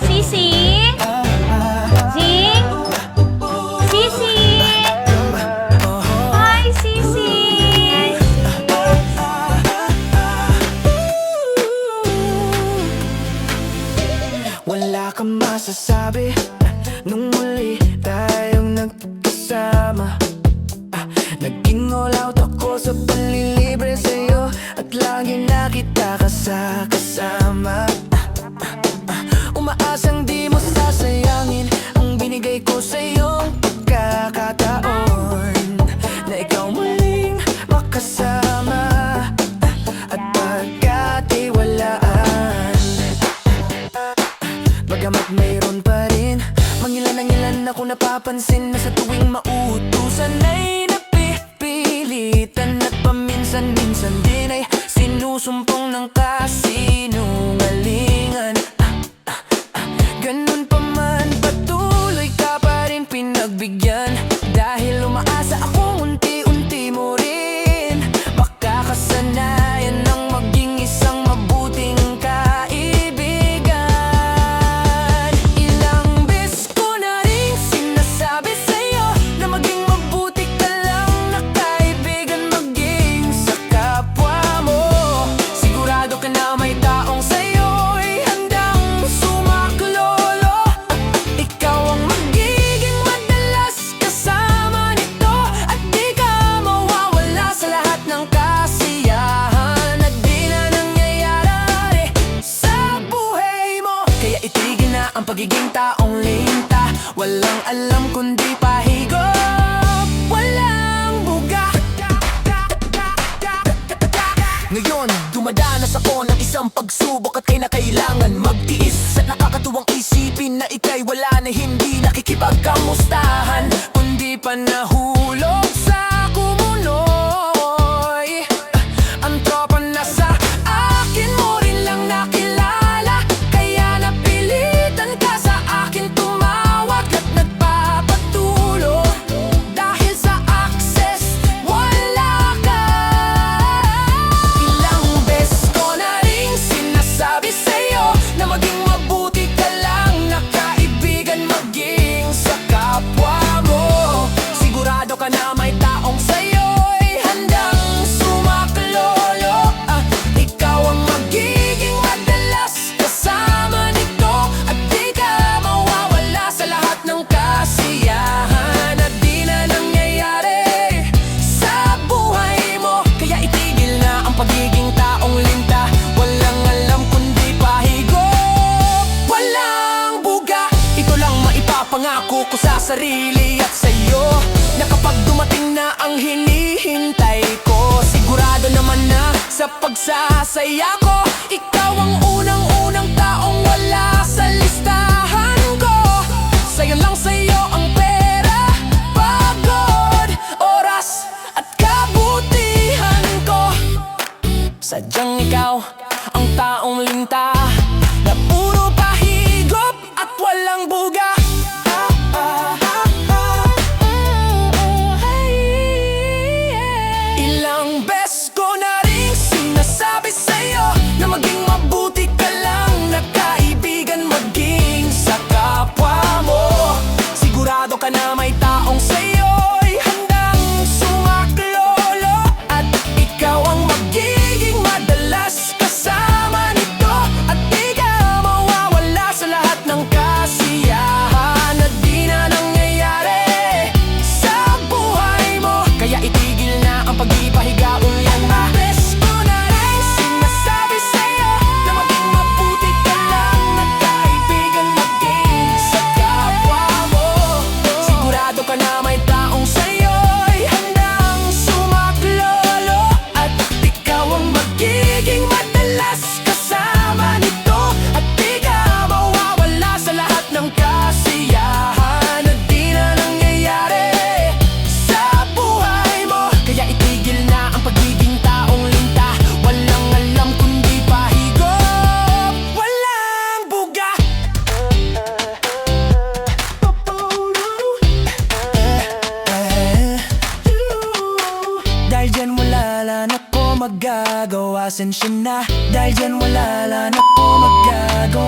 Sisi? Jing? Sisi? Hi, Sisi! Wala kang masasabi nung muli tayong nagkasama. Naging all out ako sa panlilibre sa'yo at lagi na kita kasama. Umaasang di mo sasayangin ang binigay ko sa'yong pagkakataon na ikaw muling makasama at pagkatiwalaan. Bagamat mayroon pa rin mangilan ako napapansin na sa tuwing mautusan ay napipilitan at paminsan-minsan din ay sinusumpong ng kasinungalingan. Ganun pa man, patuloy ka pa rin pinagbigyan dahil umaasa ako unti-unti mo rin makakasanayan ng maging isang mabuting kaibigan. Ilang beses ko na rin sinasabi sa'yo na maging mabuti ka lang na kaibigan, maging sa kapwa mo. Sigurado ka na may taong sa'yo'y handang sumaklolo at ikaw ang magiging madalas kasama nito at di ka mawawala sa lahat ng kasiyahan na di na nangyayari sa buhay mo. Kaya itigil na ang pagiging taong linta, walang alam kundi pahigop, walang buga. Ngayon, dumadanas ako ng isang pagsubok at kailangan magtiis at nakakatuwang isipin na ika'y wala na hindi nakikipagkamustahan kundi pa nahulog sa kumunoy. Ang tropa na sa akin mo rin lang nakilala, kaya napilitan ka sa akin tumawag at nagpapatulo. Dahil sa access, wala ka. Ilang beses ko na rin sinasabi sa'yo na maging mabuti ka lang na kaibigan, maging sa kapwa mo. Sigurado ka na may taong sa'yo'y handang sumaklolo at ikaw ang magiging madalas kasama nito at di ka mawawala sa lahat ng kasiyahan na di na nangyayari sa buhay mo. Kaya itigil na ang pagiging taong linta, walang alam kundi pahigop, walang buga. Ito lang maipapangako ko sa sarili at sa'yo, na kapag dumating na ang hinihintay ko, sigurado naman na sa pagsasaya ko, ikaw ang unang-unang taong wala sa listahan ko. Sa'yo lang sa'yo ang pera, pagod, oras at kabutihan ko. Sadyang ikaw ang taong linta na puro pahigop at walang buga. Ilang beses ko na rin sinasabi sa'yo magagawa, sensya na. Dahil dyan wala na po magagawa.